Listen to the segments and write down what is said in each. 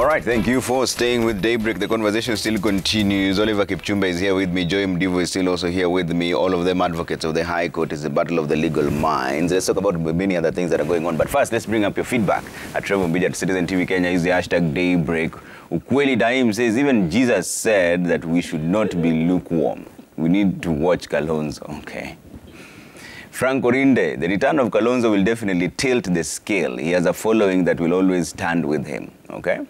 All right, thank you for staying with Daybreak. The conversation still continues. Oliver Kipchumba is here with me. Joy Mdivo is still also here with me. All of them advocates of the High Court. It's the battle of the legal minds. Let's talk about many other things that are going on. But first, let's bring up your feedback at Trevor Media at Citizen TV Kenya. Use the hashtag Daybreak. Ukweli Daim says, even Jesus said that we should not be lukewarm. We need to watch Kalonzo. Okay. Frank Orinde, the return of Kalonzo will definitely tilt the scale. He has a following that will always stand with him. Okay.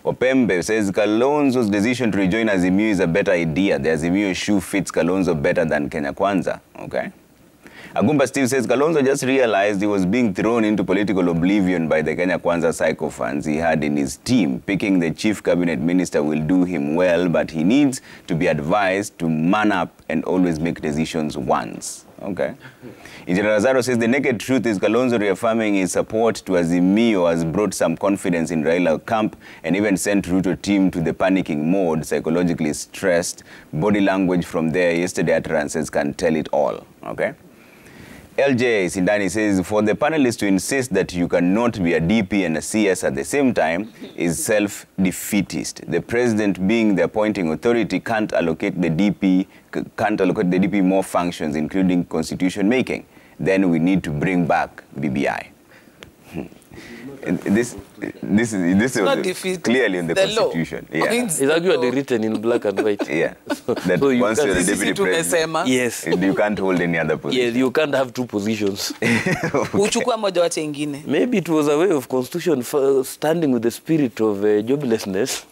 Opembe says Kalonzo's decision to rejoin Azimio is a better idea. The Azimio shoe fits Kalonzo better than Kenya Kwanza. Okay. Agumba Steve says Kalonzo just realized he was being thrown into political oblivion by the Kenya Kwanza sycophants he had in his team. Picking the chief cabinet minister will do him well, but he needs to be advised to man up and always make decisions once. Okay. Engineer Lazaro says the naked truth is Kalonzo reaffirming his support to Azimio has brought some confidence in Raila camp and even sent Ruto team to the panicking mode, psychologically stressed. Body language from their yesterday utterances can tell it all. Okay. LJ Sindani says, for the panelists to insist that you cannot be a DP and a CS at the same time is self-defeatist. The president, being the appointing authority, can't allocate the DP more functions, including constitution making. Then we need to bring back BBI. This is clearly in the Constitution. Yeah. It's actually written in black and white. Yeah. That so once you're the deputy president, yes, you can't hold any other position. Yes, you can't have two positions. Okay. Maybe it was a way of Constitution standing with the spirit of joblessness.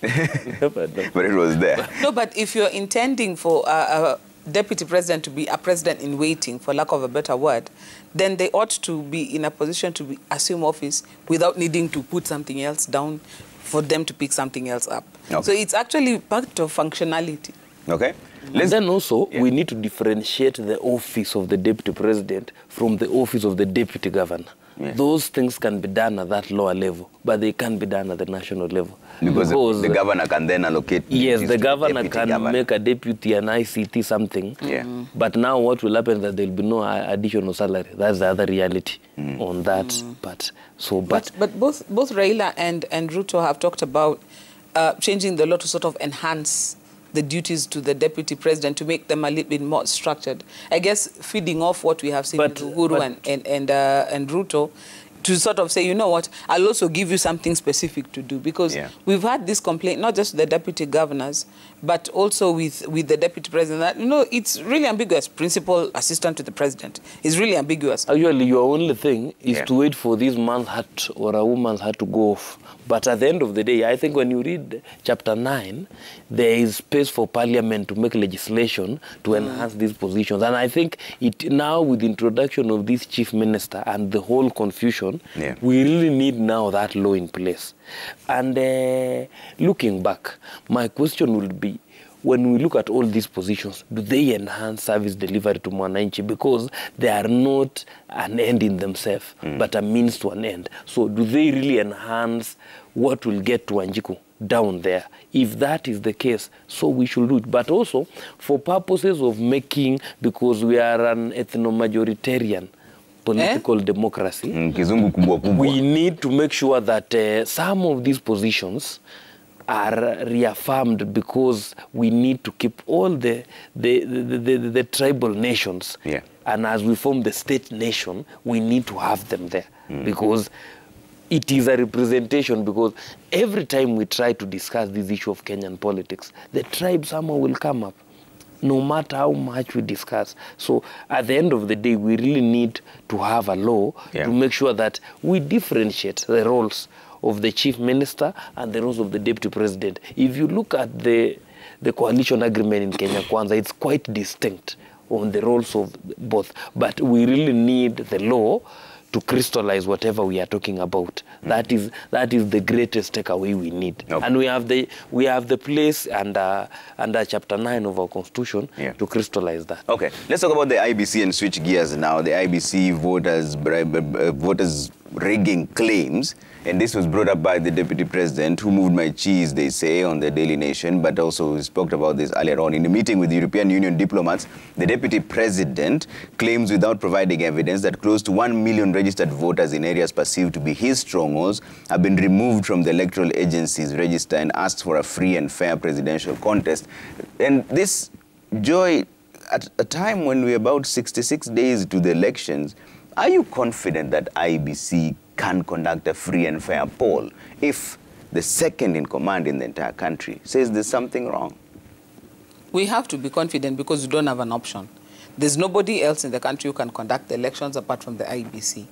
But it was there. No, but if you're intending for a deputy president to be a president in waiting, for lack of a better word, then they ought to be in a position to assume office without needing to put something else down for them to pick something else up. Okay. So it's actually part of functionality. Okay. Then also, we need to differentiate the office of the deputy president from the office of the deputy governor. Yeah. Those things can be done at that lower level, but they can't be done at the national level. Because the governor can then allocate... Yes, the governor can make a deputy an ICT something. Yeah. But now what will happen is that there will be no additional salary. That's the other reality on that. But both Raila and Ruto have talked about changing the law to sort of enhance the duties to the deputy president to make them a little bit more structured. I guess feeding off what we have seen with Uhuru and Ruto, to sort of say, you know what, I'll also give you something specific to do. Because we've had this complaint, not just the deputy governors, but also with the deputy president, that, you know, it's really ambiguous. Principal assistant to the president is really ambiguous. Actually, your only thing is to wait for this man's hat or a woman's hat to go off. But at the end of the day, I think when you read chapter 9, there is space for parliament to make legislation to enhance these positions. And I think now with the introduction of this chief minister and the whole confusion, we really need now that law in place. And looking back, my question would be, when we look at all these positions, do they enhance service delivery to Mwananchi? Because they are not an end in themselves, but a means to an end. So do they really enhance what will get to Wanjiku down there? If that is the case, so we should do it. But also, for purposes of making, because we are an ethno-majoritarian political democracy, we need to make sure that some of these positions are reaffirmed, because we need to keep all the tribal nations. Yeah. And as we form the state nation, we need to have them there. Because it is a representation, because every time we try to discuss this issue of Kenyan politics, the tribe somehow will come up, no matter how much we discuss. So at the end of the day, we really need to have a law to make sure that we differentiate the roles of the chief minister and the roles of the deputy president. If you look at the coalition agreement in Kenya Kwanza, it's quite distinct on the roles of both. But we really need the law to crystallize whatever we are talking about. That is the greatest takeaway we need. Okay. And we have the place under chapter 9 of our constitution to crystallize that. Okay, let's talk about the IEBC and switch gears now. The IEBC voters rigging claims. And this was brought up by the Deputy President, who moved my cheese, they say, on the Daily Nation, but also we spoke about this earlier on. In a meeting with European Union diplomats, the Deputy President claims without providing evidence that close to 1 million registered voters in areas perceived to be his strongholds have been removed from the electoral agency's register and asked for a free and fair presidential contest. And this, Joy, at a time when we're about 66 days to the elections, are you confident that IEBC can conduct a free and fair poll if the second in command in the entire country says there's something wrong? We have to be confident because we don't have an option. There's nobody else in the country who can conduct the elections apart from the IEBC.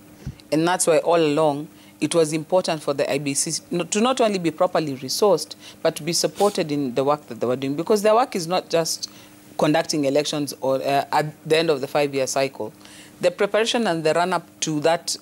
And that's why all along it was important for the IEBC to not only be properly resourced, but to be supported in the work that they were doing. Because their work is not just conducting elections or at the end of the 5-year cycle. The preparation and the run-up to that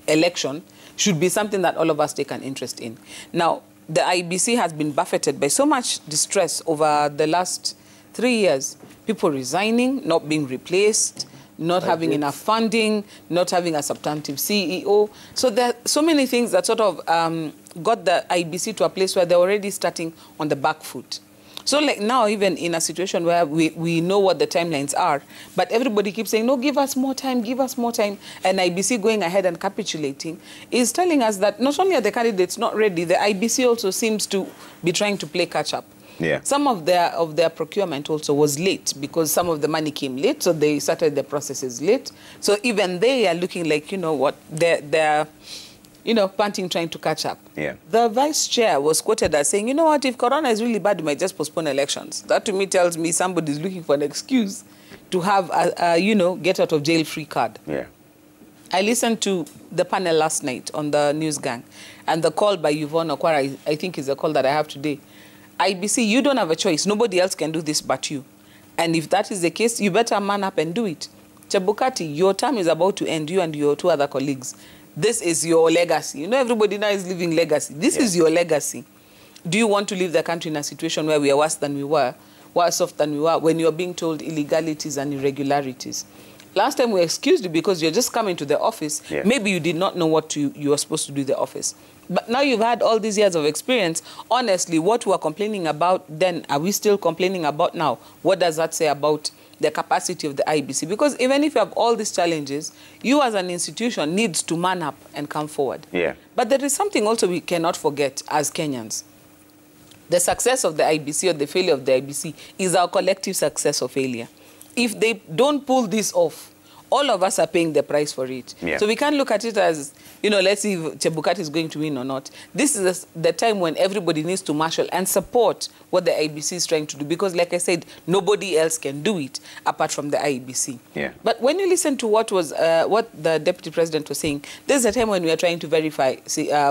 election should be something that all of us take an interest in. Now, the IEBC has been buffeted by so much distress over the last 3 years. People resigning, not being replaced, not having enough funding, not having a substantive CEO. So there are so many things that sort of got the IEBC to a place where they're already starting on the back foot. So like now, even in a situation where we know what the timelines are, but everybody keeps saying, no, give us more time, give us more time, and IEBC going ahead and capitulating, is telling us that not only are the candidates not ready, the IEBC also seems to be trying to play catch-up. Yeah. Some of their procurement also was late because some of the money came late, so they started the processes late. So even they are looking like, you know what, they're panting, trying to catch up. Yeah. The vice chair was quoted as saying, you know what, if Corona is really bad, we might just postpone elections. That to me tells me somebody's looking for an excuse to have a get out of jail free card. Yeah. I listened to the panel last night on the News Gang, and the call by Yvonne Okwara, I think is the call that I have today. IEBC, you don't have a choice. Nobody else can do this but you. And if that is the case, you better man up and do it. Chebukati, your term is about to end, you and your 2 other colleagues. This is your legacy. You know, everybody now is living legacy. This is your legacy. Do you want to leave the country in a situation where we are worse than we were, worse off than we were, when you're being told illegalities and irregularities? Last time we excused you because you're just coming to the office. Yeah. Maybe you did not know what you were supposed to do in the office. But now you've had all these years of experience. Honestly, what we were complaining about then, are we still complaining about now? What does that say about the capacity of the IEBC? Because even if you have all these challenges, you as an institution needs to man up and come forward. Yeah. But there is something also we cannot forget as Kenyans. The success of the IEBC or the failure of the IEBC is our collective success or failure. If they don't pull this off, all of us are paying the price for it. Yeah. So we can't look at it as, let's see if Chebukati is going to win or not. This is the time when everybody needs to marshal and support what the IEBC is trying to do. Because like I said, nobody else can do it apart from the IEBC. Yeah. But when you listen to what the Deputy President was saying, there's a time when we are trying to verify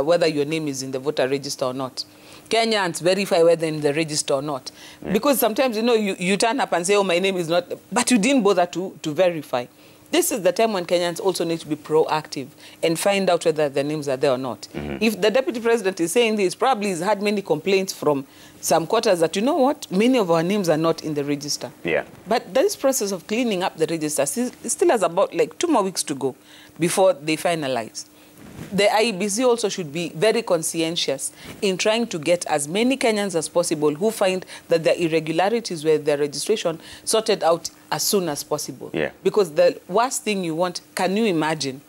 whether your name is in the voter register or not. Kenyans verify whether in the register or not. Yeah. Because sometimes, you turn up and say, oh, my name is not, but you didn't bother to verify. This is the time when Kenyans also need to be proactive and find out whether their names are there or not. Mm-hmm. If the Deputy President is saying this, probably he's had many complaints from some quarters that, many of our names are not in the register. Yeah. But this process of cleaning up the register still has about 2 more weeks to go before they finalize. The IEBC also should be very conscientious in trying to get as many Kenyans as possible who find that there are irregularities with their registration sorted out as soon as possible. Yeah. Because the worst thing you want, can you imagine,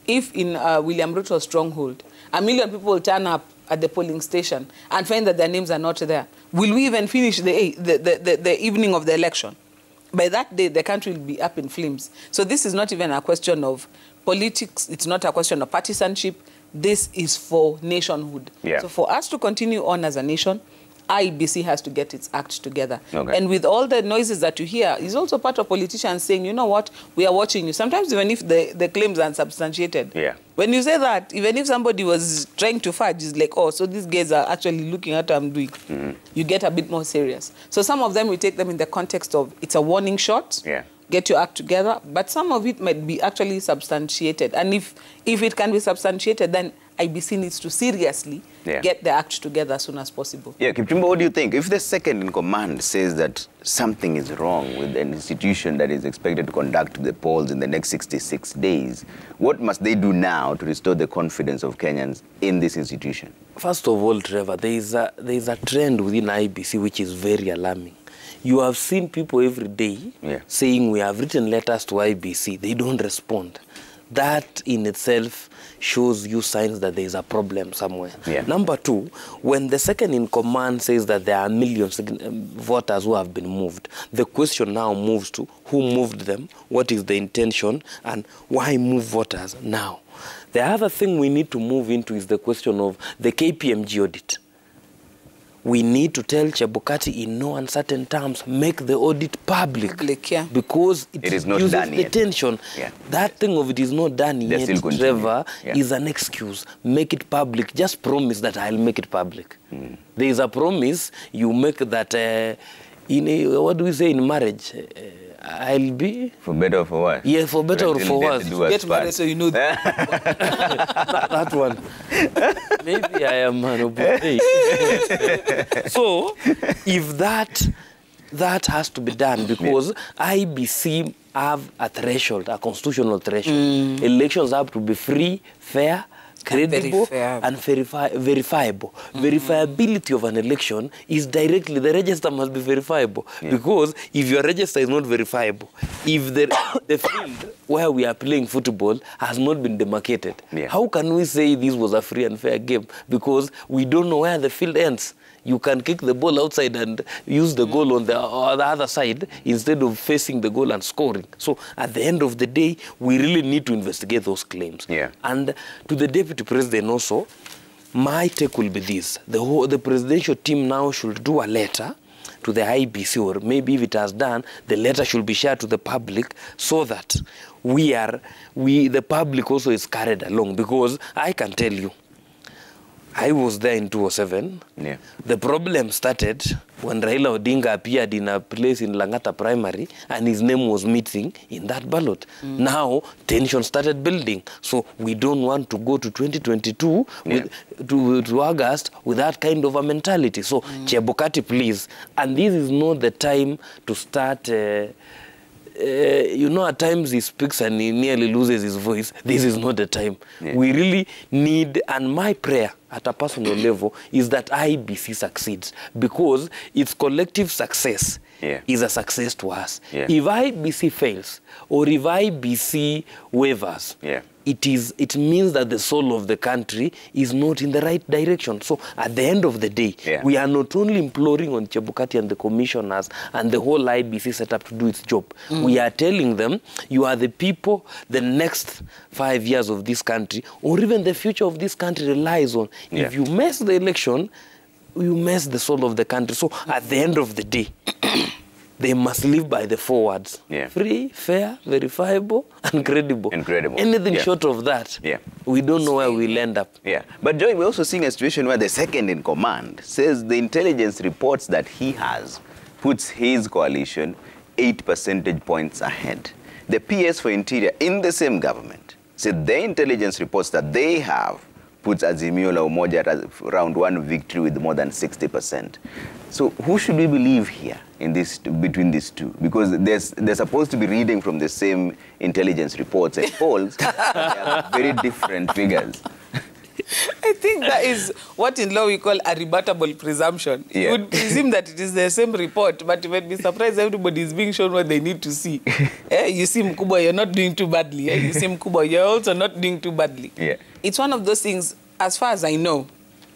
if in William Ruto's stronghold, 1 million people will turn up at the polling station and find that their names are not there? Will we even finish the evening of the election? By that day, the country will be up in flames. So this is not even a question of politics. It's not a question of partisanship. This is for nationhood. Yeah. So for us to continue on as a nation, IEBC has to get its act together. Okay. And with all the noises that you hear, is also part of politicians saying, you know what, we are watching you. Sometimes even if the claims are unsubstantiated. Yeah. When you say that, even if somebody was trying to fudge, it's like, oh, so these guys are actually looking at what I'm doing. Mm-hmm. You get a bit more serious. So some of them, we take them in the context of it's a warning shot. Yeah. get your act together, but some of it might be actually substantiated. And if it can be substantiated, then IEBC needs to seriously get the act together as soon as possible. Yeah, Kipchumba, what do you think? If the second in command says that something is wrong with an institution that is expected to conduct the polls in the next 66 days, what must they do now to restore the confidence of Kenyans in this institution? First of all, Trevor, there is a trend within IEBC which is very alarming. You have seen people every day saying we have written letters to IEBC. They don't respond. That in itself shows you signs that there is a problem somewhere. Number two, when the second in command says that there are millions of voters who have been moved, the question now moves to who moved them, what is the intention, and why move voters now. The other thing we need to move into is the question of the KPMG audit. We need to tell Chebukati in no uncertain terms, make the audit public because it is not uses done the yet. tension. That thing of it is not done yet, Trevor, is an excuse. Make it public. Just promise that I'll make it public. There is a promise you make that, what do we say in marriage? I'll be... For better or for worse? Yeah, for better or for worse. Get married so you know that one. Maybe I am man of So, if that has to be done, because IEBC have a threshold, a constitutional threshold. Elections have to be free, fair, credible, and verifiable. Verifiability of an election is directly, the register must be verifiable. Because if your register is not verifiable, if the field where we are playing football has not been demarcated, how can we say this was a free and fair game? Because we don't know where the field ends. You can kick the ball outside and use the goal on the other side instead of facing the goal and scoring. So at the end of the day, we really need to investigate those claims. And to the Deputy President also, my take will be this. The presidential team now should do a letter to the IEBC, or maybe if it has done, the letter should be shared to the public so that the public also is carried along. Because I can tell you, I was there in 2007. The problem started when Raila Odinga appeared in a place in Langata Primary and his name was missing in that ballot. Now, tension started building. So we don't want to go to 2022 to August with that kind of a mentality. So, Chebukati, please. And this is not the time to start... you know, at times he speaks and he nearly loses his voice. This is not the time. We really need, and my prayer at a personal level is that IEBC succeeds, because its collective success is a success to us. If IEBC fails, or if IEBC wavers, it means that the soul of the country is not in the right direction. So at the end of the day, we are not only imploring on Chebukati and the commissioners and the whole IEBC setup to do its job. We are telling them, you are the people the next 5 years of this country, or even the future of this country relies on. If you mess the election, you mess the soul of the country. So at the end of the day, they must live by the 4 words. Free, fair, verifiable, and credible. Anything short of that, we don't know where we'll end up. But Joy, we're also seeing a situation where the second in command says the intelligence reports that he has puts his coalition 8 percentage points ahead. The PS for Interior in the same government said the intelligence reports that they have puts Azimio la Umoja at round 1 victory with more than 60%. So who should we believe here in this, between these two? Because they're supposed to be reading from the same intelligence reports and polls. They have very different figures. I think that is what in law we call a rebuttable presumption. You would presume that it is the same report, but you might be surprised everybody is being shown what they need to see. You see Mkubwa, you're not doing too badly. You see Mkubwa, you're also not doing too badly. It's one of those things, as far as I know,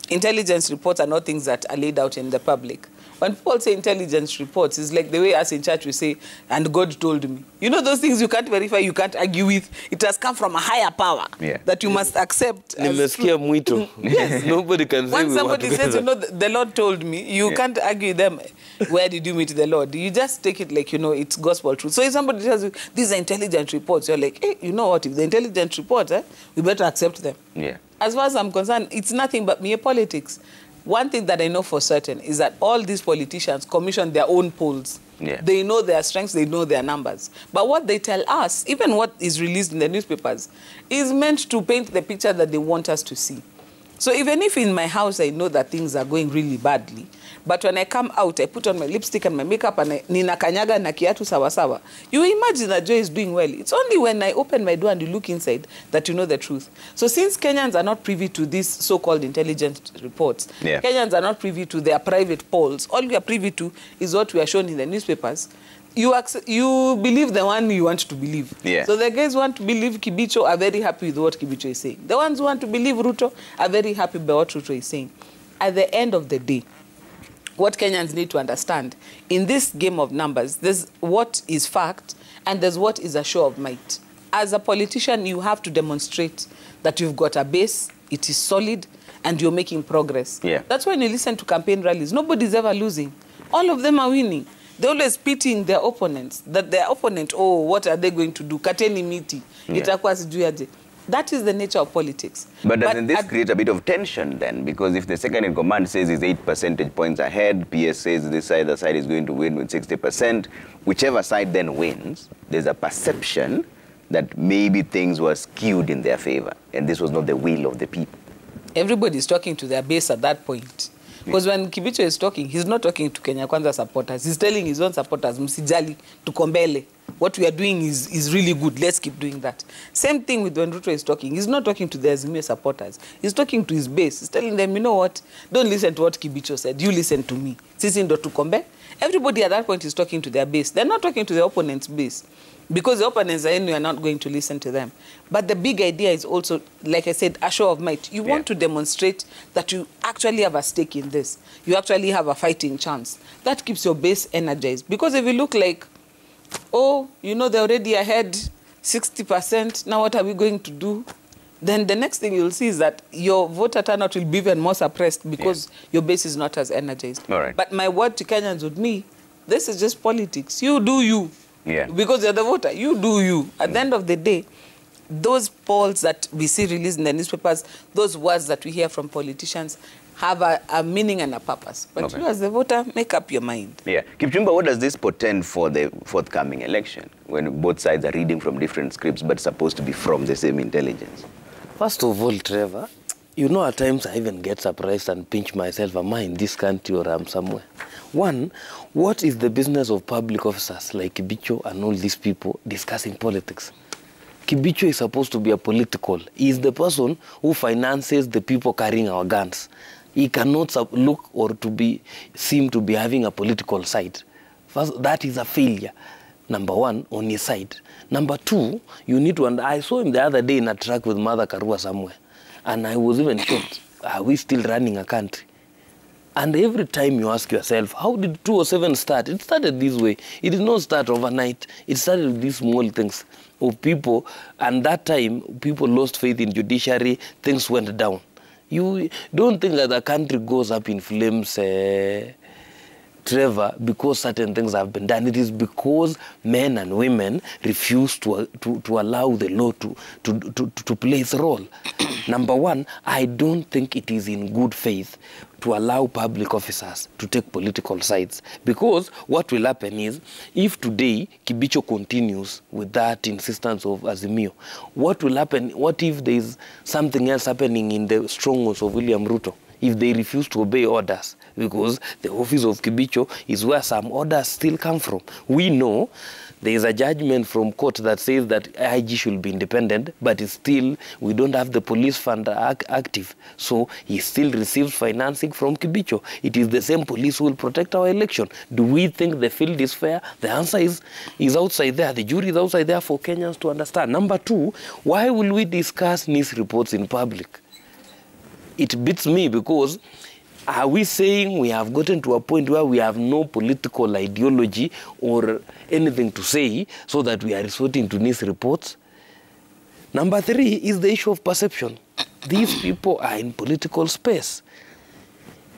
intelligence reports are not things that are laid out in the public. When people say intelligence reports, it's like the way us in church we say, and God told me. You know those things you can't verify, you can't argue with. It has come from a higher power that you must accept as true. Yes. Nobody can say when somebody says, you know, the Lord told me, you can't argue them. Where did you meet the Lord? You just take it like, you know, it's gospel truth. So if somebody tells you, these are intelligence reports, you're like, hey, you know what, if the intelligence reports, we better accept them. As far as I'm concerned, it's nothing but mere politics. One thing that I know for certain is that all these politicians commission their own polls. Yeah. They know their strengths, they know their numbers. But what they tell us, even what is released in the newspapers, is meant to paint the picture that they want us to see. So even if in my house I know that things are going really badly, but when I come out, I put on my lipstick and my makeup and nina kanyaga na kiatu sawa sawa, you imagine that Joy is doing well. It's only when I open my door and you look inside that you know the truth. So since Kenyans are not privy to these so-called intelligence reports, yeah. Kenyans are not privy to their private polls, all we are privy to is what we are shown in the newspapers. You believe the one you want to believe. Yeah. So the guys who want to believe Kibicho are very happy with what Kibicho is saying. The ones who want to believe Ruto are very happy with what Ruto is saying. At the end of the day, what Kenyans need to understand, in this game of numbers, there's what is fact and there's what is a show of might. As a politician, you have to demonstrate that you've got a base, it is solid, and you're making progress. Yeah. That's when you listen to campaign rallies. Nobody's ever losing. All of them are winning. They're always pitying their opponents, that their opponent, oh, what are they going to do? Kateni miti. Itakuwa sijui aje. That is the nature of politics. But doesn't this create a bit of tension then? Because if the second in command says he's 8 percentage points ahead, PS says this other side is going to win with 60%, whichever side then wins, there's a perception that maybe things were skewed in their favor, and this was not the will of the people. Everybody's talking to their base at that point. Because when Kibicho is talking, he's not talking to Kenya Kwanza supporters. He's telling his own supporters, msijali, tukombele. What we are doing is really good. Let's keep doing that. Same thing with when Ruto is talking. He's not talking to the Azimio supporters. He's talking to his base. He's telling them, you know what? Don't listen to what Kibicho said. You listen to me. Sisi ndo tukombe. Everybody at that point is talking to their base. They're not talking to the opponent's base. Because the opponents are anyway not going to listen to them. But the big idea is also, like I said, a show of might. You want to demonstrate that you actually have a stake in this. You actually have a fighting chance. That keeps your base energized. Because if you look like, oh, you know, they're already ahead 60%, now what are we going to do? Then the next thing you'll see is that your voter turnout will be even more suppressed because your base is not as energized. All right. But my word to Kenyans would be, this is just politics. You do you. Yeah. Because you're the voter. You do you. At the end of the day, those polls that we see released in the newspapers, those words that we hear from politicians have a meaning and a purpose. But you as the voter, make up your mind. Yeah. Kipchumba, what does this portend for the forthcoming election when both sides are reading from different scripts but supposed to be from the same intelligence? First of all, Trevor, you know, at times I even get surprised and pinch myself, am I in this country or I'm somewhere? One, what is the business of public officers like Kibicho and all these people discussing politics? Kibicho is supposed to be a political. He is the person who finances the people carrying our guns. He cannot look or seem to be having a political side. First, that is a failure. Number one, on his side. Number two, you need to, and I saw him the other day in a truck with Mother Karua somewhere. And I was even shocked. Are we still running a country? And every time you ask yourself, how did 207 start? It started this way. It did not start overnight. It started with these small things of people. And that time, people lost faith in judiciary. Things went down. You don't think that the country goes up in flames, Trevor, because certain things have been done. It is because men and women refuse to allow the law to play its role. Number one, I don't think it is in good faith to allow public officers to take political sides. Because what will happen is, if today Kibicho continues with that insistence of Azimio, what will happen? What if there is something else happening in the strongholds of William Ruto? If they refuse to obey orders, because the office of Kibicho is where some orders still come from. We know there is a judgment from court that says that IG should be independent, but it's still, we don't have the police fund active. So he still receives financing from Kibicho. It is the same police who will protect our election. Do we think the field is fair? The answer is outside there. The jury is outside there for Kenyans to understand. Number two, why will we discuss these reports in public? It beats me because are we saying we have gotten to a point where we have no political ideology or anything to say so that we are resorting to these reports? Number three is the issue of perception. These people are in political space.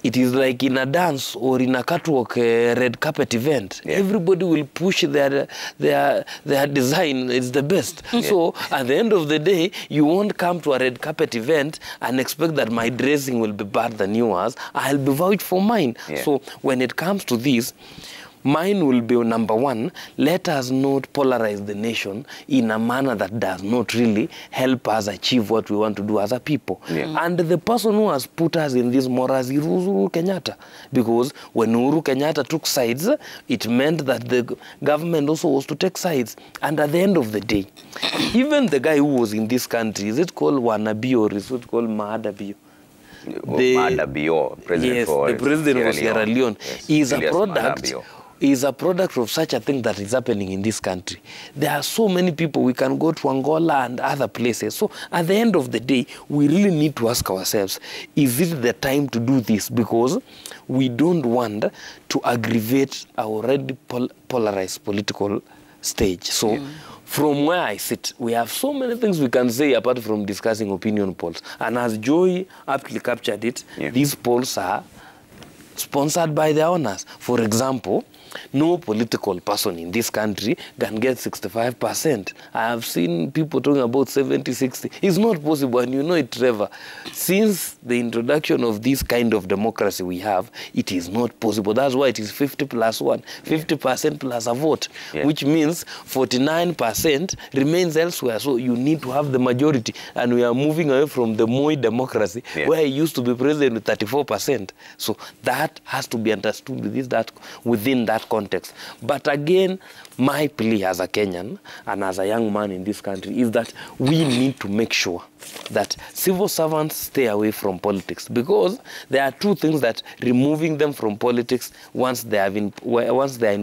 It is like in a dance or in a catwalk red carpet event. Yeah. Everybody will push their design. It's the best. Yeah. So at the end of the day, you won't come to a red carpet event and expect that my dressing will be better than yours. I'll be vouched for mine. Yeah. So when it comes to this, mine will be number one, let us not polarize the nation in a manner that does not really help us achieve what we want to do as a people. And the person who has put us in this morass is Uhuru Kenyatta. Because when Uhuru Kenyatta took sides, it meant that the government also was to take sides. And at the end of the day, even the guy who was in this country, is it called Wanabi or is it called Mahadabio? President the president of Sierra Leone is a product of such a thing that is happening in this country. There are so many people. We can go to Angola and other places. So at the end of the day, we really need to ask ourselves, is it the time to do this? Because we don't want to aggravate our already polarized political stage. So from where I sit, we have so many things we can say apart from discussing opinion polls. And as Joy aptly captured it, these polls are sponsored by their owners. For example, no political person in this country can get 65%. I have seen people talking about 70, 60. It's not possible, and you know it, Trevor. Since the introduction of this kind of democracy we have, it is not possible. That's why it is 50 plus 1, 50% plus a vote, which means 49% remains elsewhere. So you need to have the majority, and we are moving away from the Moi democracy, where it used to be president with 34%. So that has to be understood within that context. But again, my plea as a Kenyan and as a young man in this country is that we need to make sure that civil servants stay away from politics, because there are two things that removing them from politics once they are in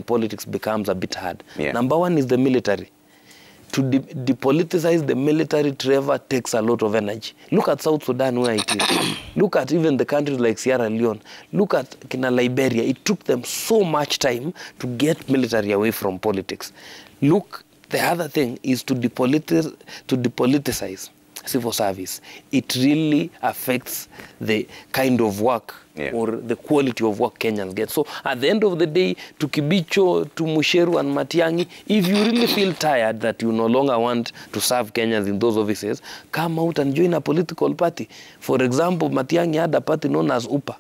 politics becomes a bit hard. Number one is the military. To depoliticize the military, Trevor, takes a lot of energy. Look at South Sudan where it is. Look at even the countries like Sierra Leone. Look at Liberia. It took them so much time to get military away from politics. Look, the other thing is to depoliticize civil service. It really affects the kind of work or the quality of work Kenyans get. So at the end of the day, to Kibicho, to Musheru and Matiang'i, if you really feel tired that you no longer want to serve Kenyans in those offices, come out and join a political party. For example, Matiang'i had a party known as UPA.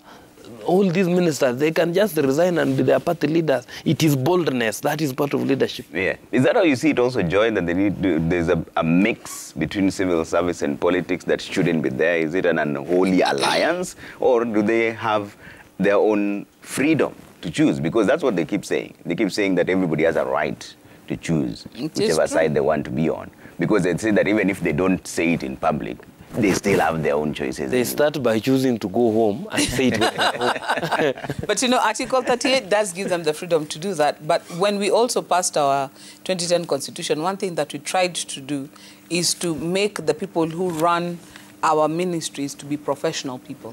All these ministers, they can just resign and be their party leaders. It is boldness. That is part of leadership. Is that how you see it also, Joy, that there's a mix between civil service and politics that shouldn't be there? Is it an unholy alliance, or do they have their own freedom to choose? Because that's what they keep saying. They keep saying that everybody has a right to choose whichever side they want to be on. Because they say that even if they don't say it in public, they still have their own choices. They start by choosing to go home and say it when they're home. But you know, Article 38 does give them the freedom to do that. But when we also passed our 2010 Constitution, one thing that we tried to do is to make the people who run our ministries to be professional people.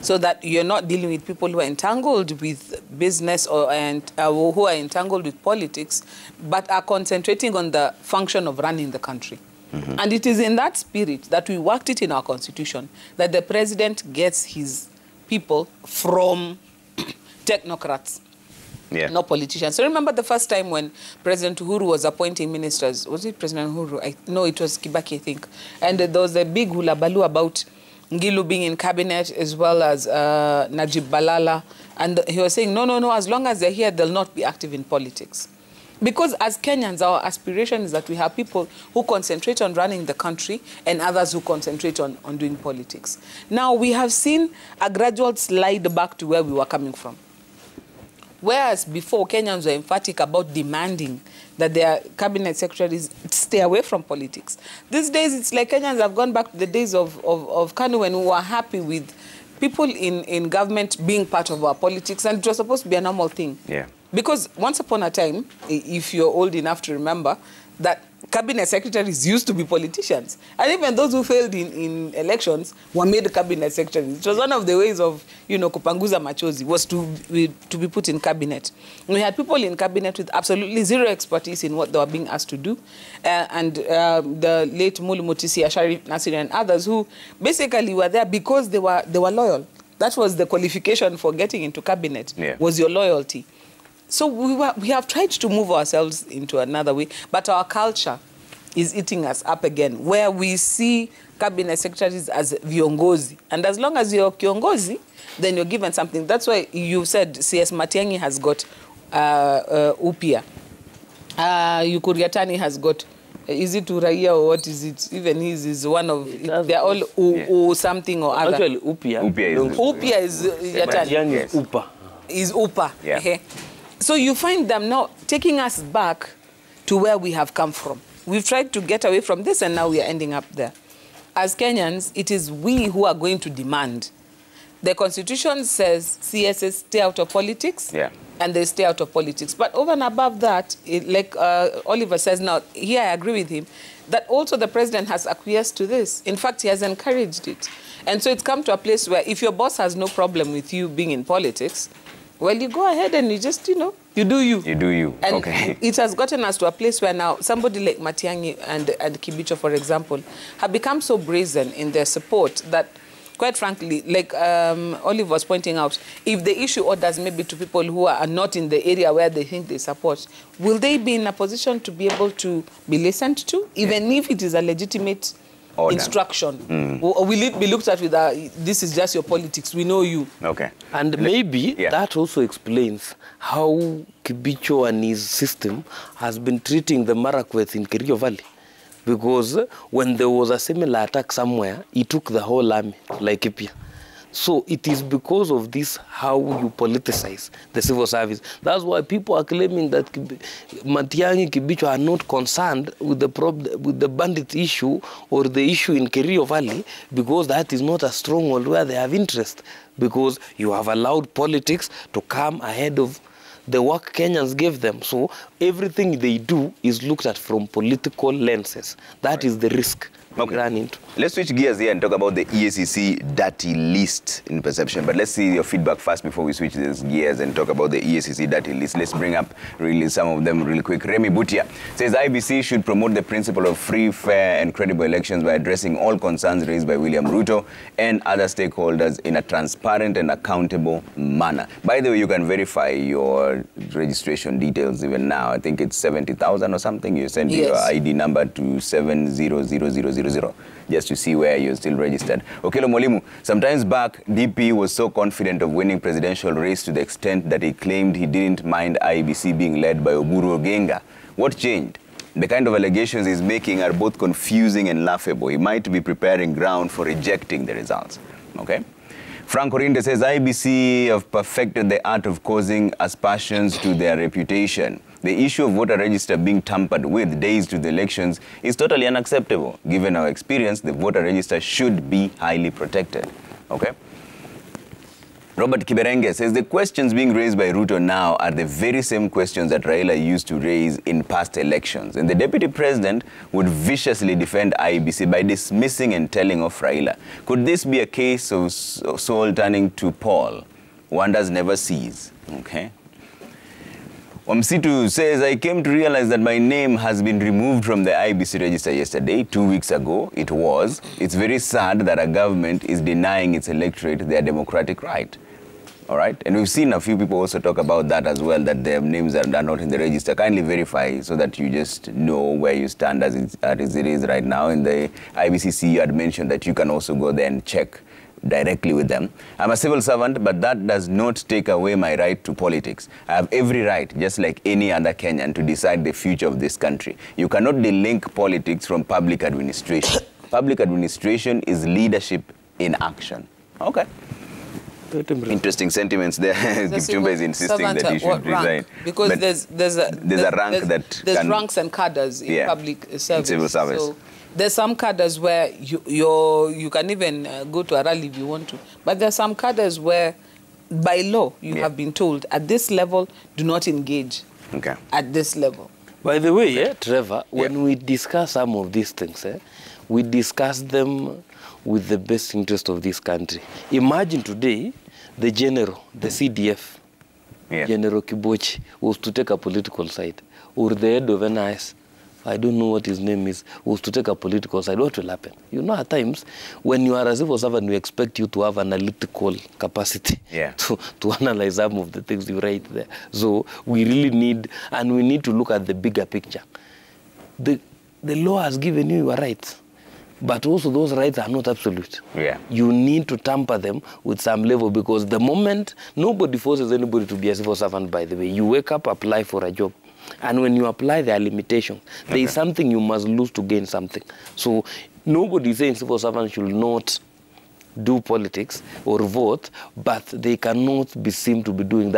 So that you're not dealing with people who are entangled with business or who are entangled with politics, but are concentrating on the function of running the country. And it is in that spirit that we worked it in our constitution, that the president gets his people from technocrats, not politicians. So remember the first time when President Uhuru was appointing ministers, was it President Uhuru? No, it was Kibaki, I think. And there was a big hulabaloo about Ngilu being in cabinet as well as Najib Balala. And he was saying, no, as long as they're here, they'll not be active in politics. Because as Kenyans, our aspiration is that we have people who concentrate on running the country and others who concentrate on doing politics. Now, we have seen a gradual slide back to where we were coming from. Whereas before, Kenyans were emphatic about demanding that their cabinet secretaries stay away from politics. These days, it's like Kenyans have gone back to the days of Kanu, when we were happy with people in government being part of our politics, and it was supposed to be a normal thing. Because once upon a time, if you're old enough to remember, that cabinet secretaries used to be politicians. And even those who failed in elections were made cabinet secretaries. It was one of the ways of, kupanguza machozi, was to be put in cabinet. We had people in cabinet with absolutely zero expertise in what they were being asked to do. The late Mulu Mutisi, Ashari Nasiri, and others who basically were there because they were loyal. That was the qualification for getting into cabinet, was your loyalty. So we have tried to move ourselves into another way, but our culture is eating us up again, where we see cabinet secretaries as viongozi. And as long as you're kiongozi, then you're given something. That's why you said CS Matiang'i has got upya. Yukuriatani has got, is it Uraia or what is it? Even his is one of, they're all U something or other. Actually, Upia is Yatani. Is Upa. Is Upa. Yeah. Okay. So you find them now taking us back to where we have come from. We've tried to get away from this and now we are ending up there. As Kenyans, it is we who are going to demand. The Constitution says CSS stay out of politics. Yeah. And they stay out of politics. But over and above that, like Oliver says now, here I agree with him, that also the president has acquiesced to this. In fact, he has encouraged it. And so it's come to a place where if your boss has no problem with you being in politics, well, you go ahead and you just, you know, you do you. You do you. And okay. It has gotten us to a place where now somebody like Matiang'i and Kibicho, for example, have become so brazen in their support that, quite frankly, like Olive was pointing out, if they issue orders maybe to people who are not in the area where they think they support, will they be in a position to be able to be listened to, even if it is a legitimate order. Instruction? Or will it be looked at with this is just your politics, we know you? Okay. And maybe that also explains how Kibicho and his system has been treating the Marakwet in Kerio Valley. Because when there was a similar attack somewhere, he took the whole army, like Ipia. So it is because of this how you politicize the civil service. That's why people are claiming that Matiang'i, Kibicho are not concerned with the bandit issue or the issue in Kerio Valley, because that is not a stronghold where they have interest. Because you have allowed politics to come ahead of the work Kenyans gave them. So everything they do is looked at from political lenses. That is the risk we run into. Let's switch gears here and talk about the EACC dirty list in perception. But let's see your feedback first before we switch these gears and talk about the EACC dirty list. Let's bring up really some of them really quick. Remy Butia says IEBC should promote the principle of free, fair and credible elections by addressing all concerns raised by William Ruto and other stakeholders in a transparent and accountable manner. By the way, you can verify your registration details even now. I think it's 70,000 or something. You send your ID number to 700000 just to see where you're still registered. Okelo Mwalimu, sometimes back, DP was so confident of winning presidential race to the extent that he claimed he didn't mind IEBC being led by Oburu Oginga. What changed? The kind of allegations he's making are both confusing and laughable. He might be preparing ground for rejecting the results. Okay? Frank Orinde says IEBC have perfected the art of causing aspersions to their reputation. The issue of voter register being tampered with days to the elections is totally unacceptable. Given our experience, the voter register should be highly protected. Okay? Robert Kiberenge says the questions being raised by Ruto now are the very same questions that Raila used to raise in past elections. And the deputy president would viciously defend IEBC by dismissing and telling off Raila. Could this be a case of Saul turning to Paul? Wonders never cease. Okay? Wamsitu says, I came to realize that my name has been removed from the IEBC register yesterday, 2 weeks ago. It was. It's very sad that a government is denying its electorate their democratic right. All right? And we've seen a few people also talk about that as well, that their names are not in the register. Kindly verify so that you just know where you stand as it is right now. In the IEBC CEO had mentioned that you can also go there and check directly with them. I'm a civil servant, but that does not take away my right to politics. I have every right, just like any other Kenyan, to decide the future of this country. You cannot delink politics from public administration. Public administration is leadership in action. Okay. Interesting sentiments there. Kipchumba is insisting that he should resign. Because there's a rank that there's ranks and cadres in public service. In civil service. So there's some cadres where you can even go to a rally if you want to. But there's some cadres where, by law, you have been told, at this level, do not engage. Okay. At this level. By the way, Trevor, when we discuss some of these things, we discuss them with the best interest of this country. Imagine today, the general, the CDF, General Kibochi, was to take a political side, or the head of NIS, I don't know what his name is, was to take a political side. What will happen? You know, at times, when you are a civil servant, we expect you to have analytical capacity to analyze some of the things you write there. So we really need, and we need to look at the bigger picture. The law has given you your rights. But also those rights are not absolute. Yeah. You need to tamper them with some level, because the moment, nobody forces anybody to be a civil servant, by the way. You wake up, apply for a job. And when you apply, there are limitations. There is something you must lose to gain something. So nobody is saying civil servants should not do politics or vote, but they cannot be seen to be doing that.